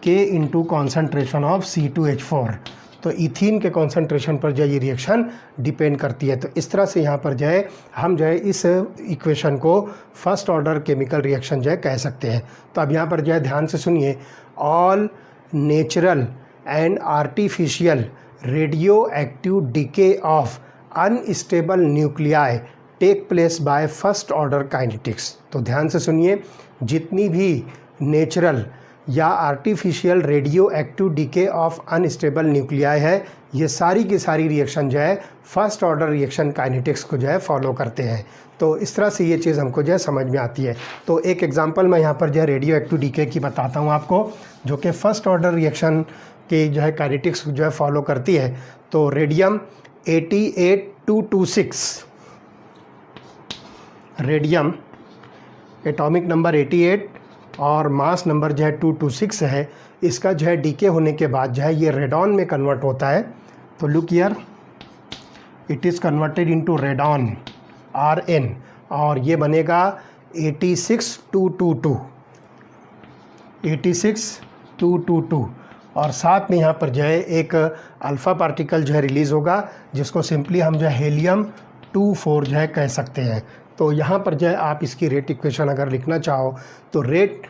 K into concentration of C2H4। तो ईथीन के कॉन्सेंट्रेशन पर जो ये रिएक्शन डिपेंड करती है। तो इस तरह से यहाँ पर जो है हम जो है इस इक्वेशन को फर्स्ट ऑर्डर केमिकल रिएक्शन जो है कह सकते हैं। तो अब यहाँ पर जो है ध्यान से सुनिए, all natural and artificial radioactive decay of unstable nuclei take place by first order kinetics. तो ध्यान से सुनिए, जितनी भी नेचुरल या artificial radioactive decay of unstable nuclei है, ये सारी की सारी रिएक्शन जो है फर्स्ट ऑर्डर रिएक्शन काइनेटिक्स को जो है फॉलो करते हैं। तो इस तरह से ये चीज़ हमको जो है समझ में आती है। तो एक एग्जांपल मैं यहाँ पर जो है रेडियो एक्टिव डीके की बताता हूँ आपको, जो कि फर्स्ट ऑर्डर रिएक्शन के जो है काइनेटिक्स जो है फॉलो करती है। तो रेडियम 88226, रेडियम एटॉमिक नंबर 88 और मास नंबर जो है 226 है, इसका जो है डीके होने के बाद जो है ये रेडॉन में कन्वर्ट होता है। तो look here, it is converted into radon Rn और ये बनेगा 86222, 86222 और साथ में यहाँ पर जो है एक अल्फ़ा पार्टिकल जो है रिलीज़ होगा, जिसको सिंपली हम जो है हीलियम 24 जो है कह सकते हैं। तो यहाँ पर जो है आप इसकी रेट इक्वेशन अगर लिखना चाहो तो rate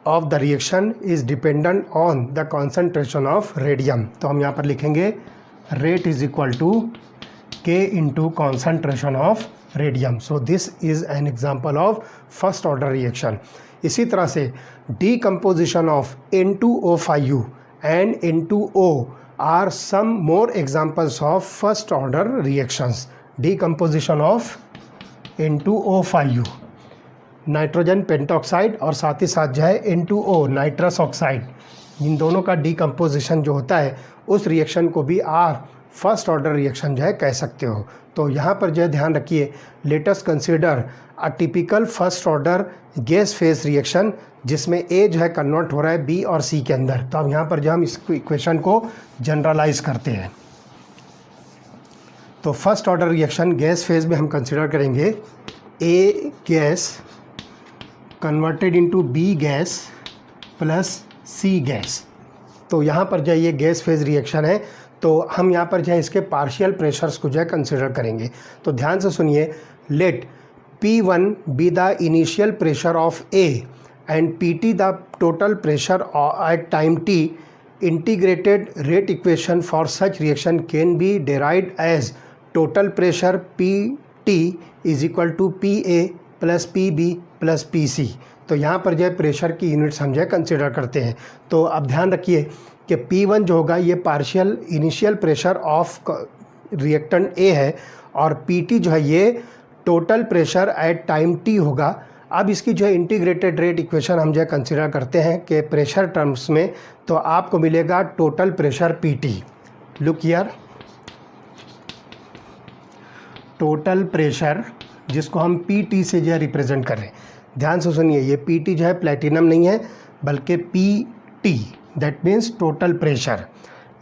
of the reaction is dependent on the concentration of radium. तो हम यहाँ पर लिखेंगे rate is equal to K into concentration of radium. So this is an example of first order reaction. इसी तरह से decomposition of N2O5U and N2O are some more examples of first order reactions. Decomposition of N2O5U, nitrogen pentoxide और साथ ही साथ जो है N2O nitrous oxide, इन दोनों का डीकम्पोजिशन जो होता है उस रिएक्शन को भी आप फर्स्ट ऑर्डर रिएक्शन जो है कह सकते हो। तो यहाँ पर जो है ध्यान रखिए, let us consider a typical first order gas phase reaction जिसमें A जो है कन्वर्ट हो रहा है B और C के अंदर। तो अब यहाँ पर जो हम इस इक्वेशन को जनरलाइज करते हैं, तो first order reaction gas phase में हम कंसिडर करेंगे A gas converted into B gas plus C gas. तो यहाँ पर जो ये गैस फेज रिएक्शन है, तो हम यहाँ पर जो है इसके पार्शियल प्रेशर्स को जो है कंसिडर करेंगे। तो ध्यान से सुनिए, let P1 be the initial pressure of A and PT the total pressure at time T, integrated rate equation for such reaction can be derived as total pressure PT is equal to PA plus PB plus PC। तो यहाँ पर जो है pressure की units हम जो है consider करते हैं। तो अब ध्यान रखिए कि P1 जो होगा ये partial initial pressure of reactant A है और PT जो है ये total pressure at time T होगा। अब इसकी जो है इंटीग्रेटेड रेट इक्वेशन हम जो है कंसिडर करते हैं कि प्रेशर टर्म्स में, तो आपको मिलेगा total pressure PT। Look here, total pressure जिसको हम PT से जो है रिप्रेजेंट कर रहे हैं, ध्यान से सुनिए, ये PT जो है प्लेटिनम नहीं है बल्कि PT, that means total pressure.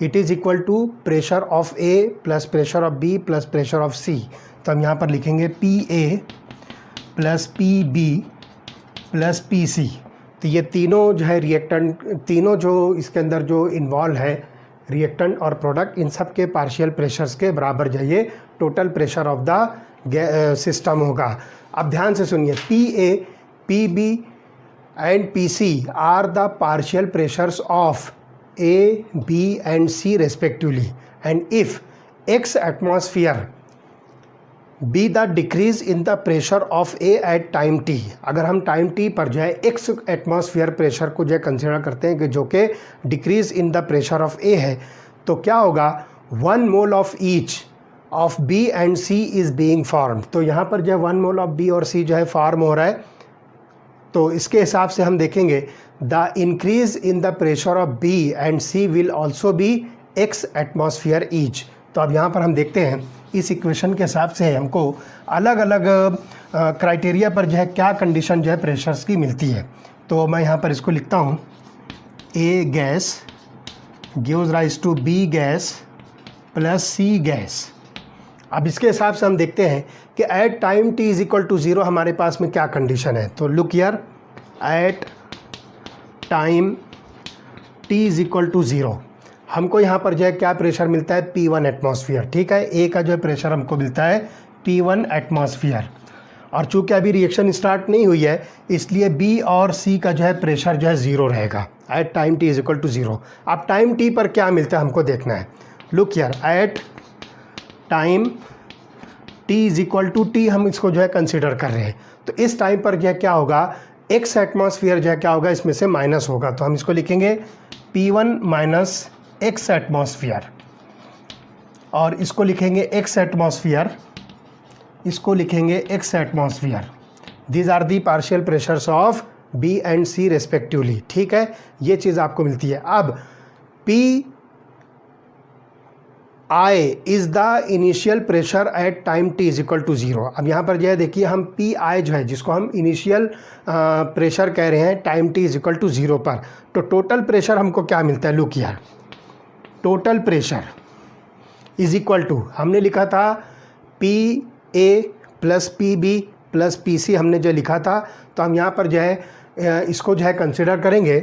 It is equal to pressure of A plus pressure of B plus pressure of C। तो हम यहाँ पर लिखेंगे PA plus PB plus PC। तो ये तीनों जो है रिएक्टेंट, तीनों जो इसके अंदर जो इन्वॉल्व है रिएक्टेंट और प्रोडक्ट, इन सब के पार्शियल प्रेशर्स के बराबर जो ये total pressure of the system होगा। अब ध्यान से सुनिए, PA, PB and PC are the partial pressures of A, B and C respectively, and if X atmosphere be the decrease in the pressure of A at time T, अगर हम time T पर जो है x atmosphere pressure को जो है consider करते हैं कि जो कि decrease in the pressure of A है, तो क्या होगा, 1 mole of each of B and C is being form. तो यहाँ पर जो है 1 मोल ऑफ बी और सी जो है फॉर्म हो रहा है। तो इसके हिसाब से हम देखेंगे the increase in the pressure of B and C will also be X atmosphere each. तो अब यहाँ पर हम देखते हैं इस इक्वेशन के हिसाब से हमको अलग अलग क्राइटेरिया पर जो है क्या कंडीशन जो है प्रेशर्स की मिलती है। तो मैं यहाँ पर इसको लिखता हूँ, A gas gives rise to B gas plus C gas. अब इसके हिसाब से हम देखते हैं कि at time T is equal to 0 हमारे पास में क्या कंडीशन है। तो look here, at time T is equal to 0 हमको यहाँ पर जो है क्या प्रेशर मिलता है, P1 एटमॉस्फेयर। ठीक है, ए का जो है प्रेशर हमको मिलता है P1 एटमॉस्फेयर। और चूँकि अभी रिएक्शन स्टार्ट नहीं हुई है, इसलिए B और C का जो है प्रेशर जो है 0 रहेगा at time t is equal to 0। अब टाइम t पर क्या मिलता है हमको देखना है। Look here, at time t is equal to t हम इसको जो है कंसिडर कर रहे हैं। तो इस टाइम पर जो है क्या होगा, x एटमॉस्फेयर जो है क्या होगा, इसमें से माइनस होगा। तो हम इसको लिखेंगे P1 माइनस एक्स एटमॉस्फेयर, और इसको लिखेंगे एक्स एटमॉस्फेयर, इसको लिखेंगे x atmosphere. These are the partial pressures of B and C respectively. ठीक है, ये चीज़ आपको मिलती है। अब P I is the initial pressure at time T is equal to 0। अब यहाँ पर जो है देखिए, हम पी आई जो है जिसको हम इनिशियल प्रेशर कह रहे हैं time T is equal to 0 पर, तो टोटल प्रेशर हमको क्या मिलता है, look here, total pressure is equal to, हमने लिखा था P A plus P B plus P C हमने जो लिखा था। तो हम यहाँ पर जो है इसको जो है कंसिडर करेंगे,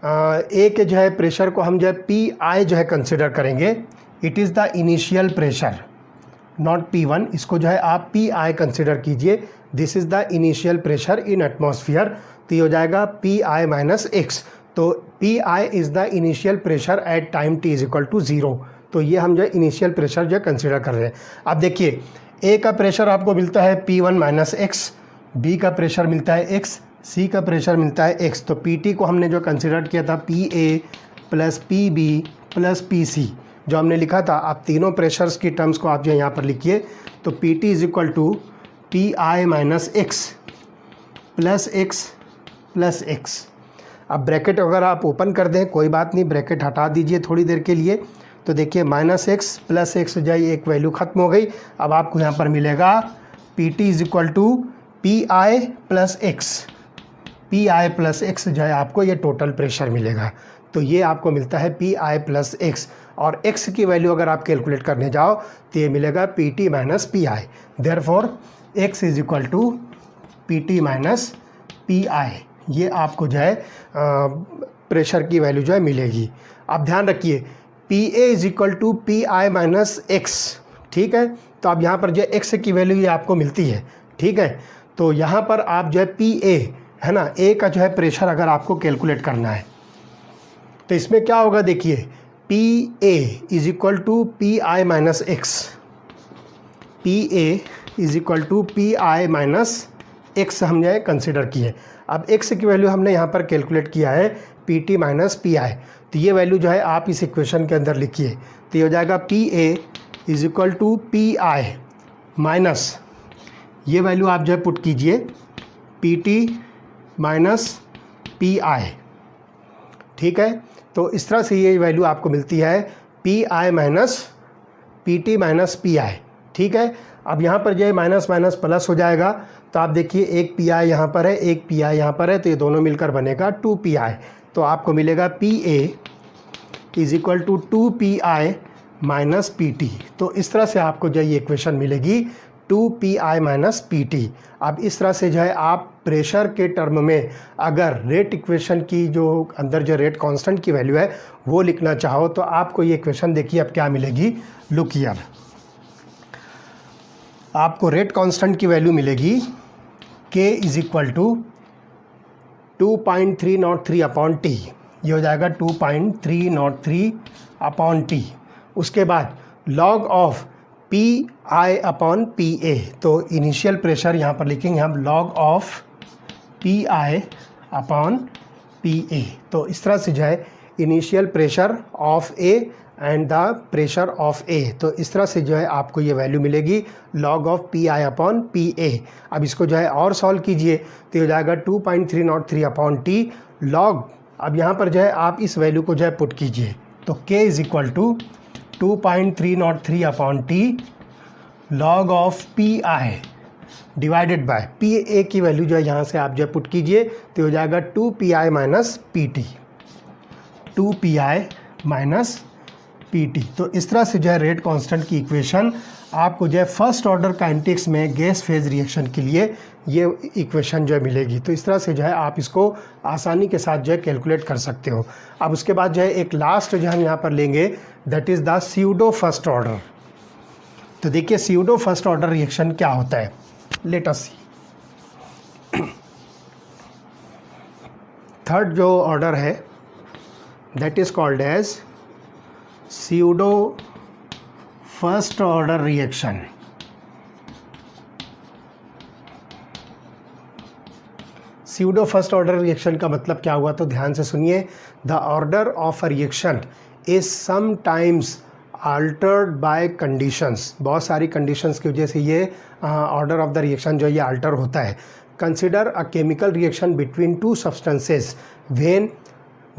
ए के जो है प्रेशर को हम जो है पी आई जो है कंसिडर करेंगे। It is the initial pressure, not P1, इसको जो है आप पी आई कंसिडर कीजिए। This is the initial pressure in atmosphere. तो ये हो जाएगा पी आई माइनस एक्स। तो P I is the initial pressure at time T is equal to 0। तो ये हम जो है इनिशियल प्रेशर जो है कंसिडर कर रहे हैं। अब देखिए, ए का प्रेशर आपको मिलता है P1 माइनस एक्स, बी का प्रेशर मिलता है x, सी का प्रेशर मिलता है x। तो PT को हमने जो कंसिडर किया था PA plus PB plus PC जो हमने लिखा था। आप तीनों प्रेशर्स की टर्म्स को आप जो यहाँ पर लिखिए। तो PT is equal to PI minus x plus x plus x. अब ब्रैकेट अगर आप ओपन कर दें, कोई बात नहीं, ब्रैकेट हटा दीजिए थोड़ी देर के लिए। तो देखिए, माइनस एक्स प्लस एक्स हो जाए, एक वैल्यू ख़त्म हो गई। अब आपको यहाँ पर मिलेगा PT is equal to PI plus x, PI plus x जो है आपको ये टोटल प्रेशर मिलेगा। तो ये आपको मिलता है PI प्लस एक्स, और x की वैल्यू अगर आप कैलकुलेट करने जाओ तो ये मिलेगा PT minus PI। Therefore x is equal to PT minus PI। ये आपको जो है प्रेशर की वैल्यू जो है मिलेगी। अब ध्यान रखिए, PA is equal to PI minus x. ठीक है, तो अब यहाँ पर जो x की वैल्यू ये आपको मिलती है। ठीक है, तो यहाँ पर आप जो है PA है ना, A का जो है प्रेशर अगर आपको कैलकुलेट करना है तो इसमें क्या होगा, देखिए PA is equal to PI minus x, PA is equal to PI minus x हम जो है कंसिडर किए। अब x की वैल्यू हमने यहाँ पर कैलकुलेट किया है PT माइनस PI। तो ये वैल्यू जो है आप इस इक्वेशन के अंदर लिखिए। तो ये हो जाएगा PA is equal to PI minus, ये वैल्यू आप जो है पुट कीजिए PT माइनस PI। ठीक है, तो इस तरह से ये वैल्यू आपको मिलती है PI minus PT minus PI। ठीक है, अब यहाँ पर जो है माइनस माइनस प्लस हो जाएगा। तो आप देखिए, एक PI यहाँ पर है, एक PI यहाँ पर है, तो ये दोनों मिलकर बनेगा 2PI। तो आपको मिलेगा PA is equal to 2PI minus PT। तो इस तरह से आपको जो ये इक्वेशन मिलेगी 2PI माइनस PT। अब इस तरह से जो है आप प्रेशर के टर्म में अगर रेट इक्वेशन की जो अंदर जो रेट कांस्टेंट की वैल्यू है वो लिखना चाहो तो आपको ये इक्वेशन देखिए अब क्या मिलेगी। लुक हियर, आपको रेट कांस्टेंट की वैल्यू मिलेगी K is equal to 2.303 upon T. ये हो जाएगा 2.303 अपॉन टी। उसके बाद log of PI upon PA, तो इनिशियल प्रेशर यहाँ पर लिखेंगे हम log of PI upon PA। तो इस तरह से जो है initial pressure of A and the pressure of A, तो इस तरह से जो है आपको ये वैल्यू मिलेगी log of PI upon PA। अब इसको जो है और सॉल्व कीजिए तो ये हो जाएगा 2.303 अपॉन टी लॉग। अब यहाँ पर जो है आप इस वैल्यू को जो है पुट कीजिए तो K is equal to 2.303 upon t log of PI divided by PA की वैल्यू जो है यहाँ से आप जो है पुट कीजिए तो हो जाएगा 2PI minus PT, 2PI minus PT। तो इस तरह से जो है रेट कांस्टेंट की इक्वेशन आपको जो है फर्स्ट ऑर्डर काइनेटिक्स में गैस फेज रिएक्शन के लिए ये इक्वेशन जो है मिलेगी। तो इस तरह से जो है आप इसको आसानी के साथ जो है कैलकुलेट कर सकते हो। अब उसके बाद जो है एक लास्ट जो हम यहाँ पर लेंगे that is the pseudo first order. तो देखिए स्यूडो फर्स्ट ऑर्डर रिएक्शन क्या होता है, लेट अस सी। थर्ड जो ऑर्डर है that is called as pseudo first order reaction. Pseudo first order reaction का मतलब क्या हुआ तो ध्यान से सुनिए। The order of a reaction is sometimes altered by conditions. बहुत सारी कंडीशंस की वजह से ये ऑर्डर ऑफ द रिएक्शन जो है ये अल्टर होता है। Consider a chemical reaction between two substances when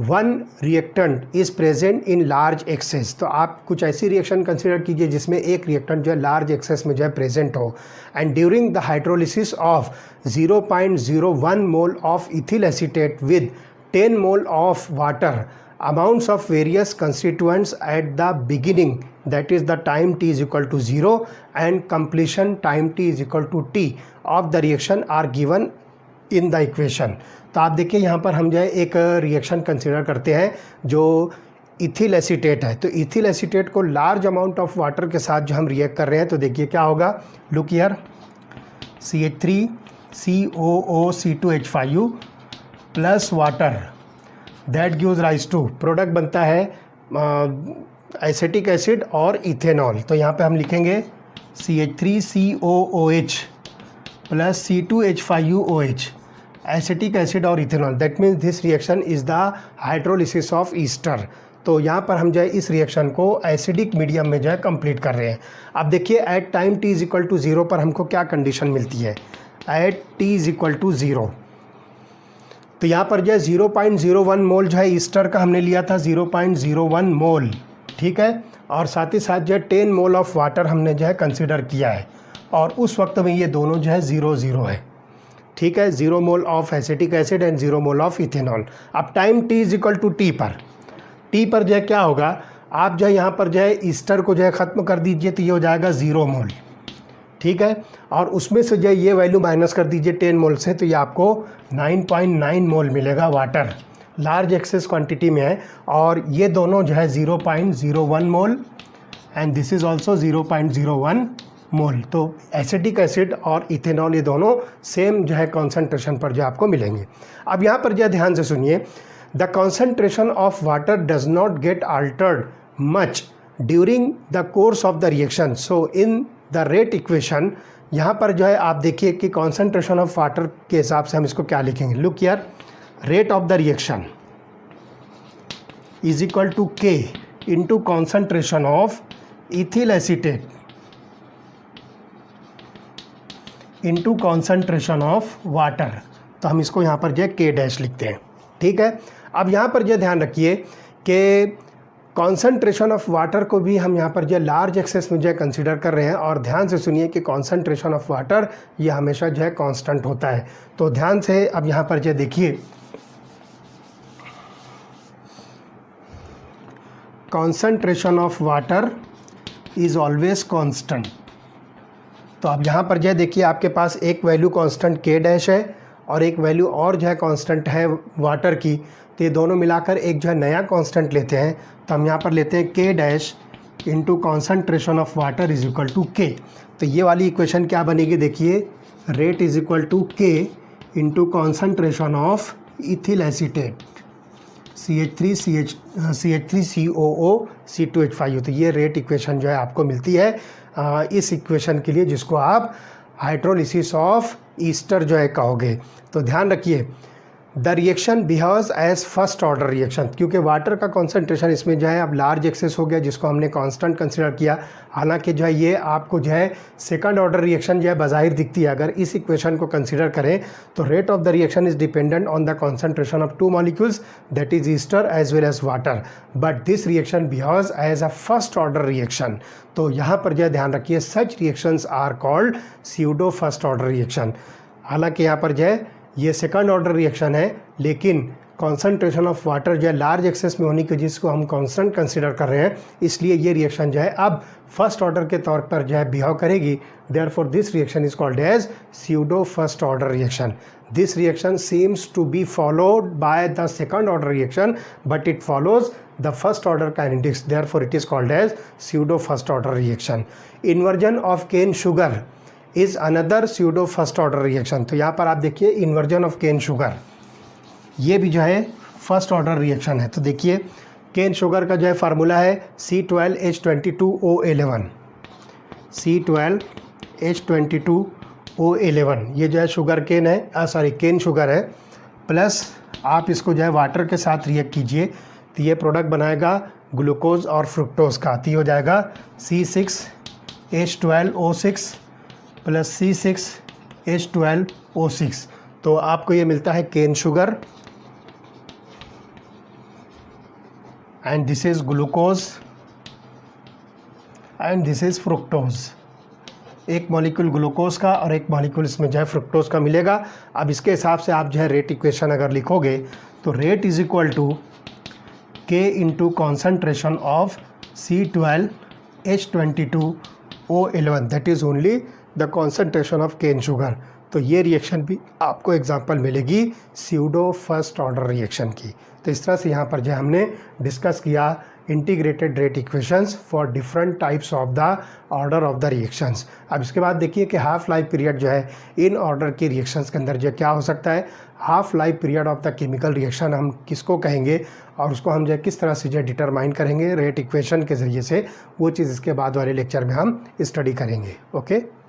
one reactant is present in large access. तो आप कुछ ऐसी रिएक्शन कंसिडर कीजिए जिसमें एक रिएक्टेंट जो है लार्ज एक्सेस में जो है प्रेजेंट हो and during the hydrolysis of 0.01 mole of ethyl acetate with 10 mole of water amounts of various constituents at the beginning, that is the time t is equal to 0 and completion time t is equal to t of the reaction are given in the equation। तो आप देखिए यहाँ पर हम जो है एक reaction consider करते हैं जो इथिल एसीटेट है। तो इथिल एसीटेट को लार्ज अमाउंट ऑफ वाटर के साथ जो हम रिएक्ट कर रहे हैं तो देखिए क्या होगा। Look here, CH3 COOC2H5 plus water that gives rise to product बनता है एसिटिक एसिड और इथेनॉल। तो यहाँ पे हम लिखेंगे CH3COOH plus C2H5OH acetic acid और ethanol. That means this reaction is the hydrolysis of ester. तो यहाँ पर हम जो है इस रिएक्शन को एसिडिक मीडियम में जो है कंप्लीट कर रहे हैं। अब देखिए at time t is equal to 0 पर हमको क्या कंडीशन मिलती है। At t is equal to 0 तो यहाँ पर जो है 0.01 मोल जो है ईस्टर का हमने लिया था 0.01 मोल, ठीक है। और साथ ही साथ जो है 10 मोल ऑफ वाटर हमने जो है कंसिडर किया है और उस वक्त में ये दोनों जो है 0 है, ठीक है। 0 mole of acetic acid and 0 mole of ethanol. अब time t is equal to T पर जो है क्या होगा, आप जो है यहाँ पर जो है ईस्टर को जो है ख़त्म कर दीजिए तो ये हो जाएगा 0 मोल, ठीक है। और उसमें से जो है ये वैल्यू माइनस कर दीजिए 10 मोल से तो ये आपको 9.9 मोल मिलेगा। वाटर लार्ज एक्सेस क्वांटिटी में है और ये दोनों जो है 0.01 mole and this is also 0.01 मोल। तो एसिटिक एसिड और इथेनॉल ये दोनों सेम जो है कॉन्सेंट्रेशन पर जो आपको मिलेंगे। अब यहाँ पर जो है ध्यान से सुनिए, the concentration of water does not gate Altered much during the course of the reaction. So in the rate equation यहाँ पर जो है आप देखिए कि कॉन्सेंट्रेशन ऑफ वाटर के हिसाब से हम इसको क्या लिखेंगे। Look here, rate of the reaction is equal to K into concentration of ethyl acetate into concentration of water. तो हम इसको यहाँ पर जो है K डैश लिखते हैं, ठीक है। अब यहाँ पर जो ध्यान रखिए कि कॉन्सेंट्रेशन ऑफ वाटर को भी हम यहाँ पर जो लार्ज एक्सेस में जो है कंसिडर कर रहे हैं और ध्यान से सुनिए कि कॉन्सेंट्रेशन ऑफ वाटर ये हमेशा जो है कांस्टेंट होता है। तो ध्यान से अब यहाँ पर जो देखिए concentration of water is always constant. तो अब यहाँ पर जो है देखिए आपके पास एक वैल्यू कांस्टेंट के डैश है और एक वैल्यू और जो है कांस्टेंट है वाटर की। तो ये दोनों मिलाकर एक जो है नया कांस्टेंट लेते हैं। तो हम यहाँ पर लेते हैं K dash into concentration of water is equal to K. तो ये वाली इक्वेशन क्या बनेगी देखिए, rate is equal to K into concentration of ethyl acetate CH3COO C2H5। तो ये रेट इक्वेशन जो है आपको मिलती है इस इक्वेशन के लिए, जिसको आप हाइड्रोलिसिस ऑफ ईस्टर जो है कहोगे। तो ध्यान रखिए, the reaction behaves as first order reaction, क्योंकि वाटर का कॉन्सेंट्रेशन इसमें जो है अब लार्ज एक्सेस हो गया, जिसको हमने कांस्टेंट कंसिडर किया। हालांकि जो है ये आपको जो है सेकंड ऑर्डर रिएक्शन जो है बज़ाहिर दिखती है। अगर इस इक्वेशन को कंसिडर करें तो rate of the reaction is dependent on the concentration of two molecules, that is ester as well as water, but this reaction behaves as a first order reaction. तो यहाँ पर जो है ध्यान रखिए, such reactions are called pseudo first order reaction. हालांकि यहाँ पर जो है ये सेकंड ऑर्डर रिएक्शन है, लेकिन कॉन्सेंट्रेशन ऑफ वाटर जो है लार्ज एक्सेस में होने की वजह से हम कांस्टेंट कंसीडर कर रहे हैं, इसलिए ये रिएक्शन जो है अब फर्स्ट ऑर्डर के तौर पर जो है बिहेव करेगी। Therefore this reaction is called as pseudo first order reaction. This reaction seems to be followed by the second order reaction, but it follows the first order kinetics, therefore it is called as pseudo first order reaction. Inversion of cane sugar is another pseudo first order reaction. तो यहाँ पर आप देखिए inversion of cane sugar, ये भी जो है first order reaction है। तो देखिए केन शुगर का जो है फार्मूला है C12H22O11, C12H22O11। ये जो है शुगर केन है, केन शुगर है, प्लस आप इसको जो है वाटर के साथ रिएक्ट कीजिए तो ये प्रोडक्ट बनाएगा ग्लूकोज और फ्रुक्टोज का। तो ये हो जाएगा C6H12O6 प्लस C6H12O6। तो आपको ये मिलता है cane sugar and this is glucose and this is fructose. एक मॉलिक्यूल ग्लूकोज का और एक मॉलिक्यूल इसमें जो है फ्रुक्टोज का मिलेगा। अब इसके हिसाब से आप जो है रेट इक्वेशन अगर लिखोगे तो rate is equal to K into concentration of C12H22O11, that is only the concentration of cane sugar. तो ये रिएक्शन भी आपको एग्जांपल मिलेगी स्यूडो फर्स्ट ऑर्डर रिएक्शन की। तो इस तरह से यहाँ पर जो हमने डिस्कस किया integrated rate equations for different types of the order of the reactions. अब इसके बाद देखिए कि हाफ लाइफ पीरियड जो है इन ऑर्डर के रिएक्शंस के अंदर जो क्या हो सकता है। Half life period of the chemical reaction हम किसको कहेंगे और उसको हम जो है किस तरह से जो डिटरमाइन करेंगे रेट इक्वेशन के ज़रिए से, वो चीज़ इसके बाद वाले लेक्चर में हम स्टडी करेंगे। ओके।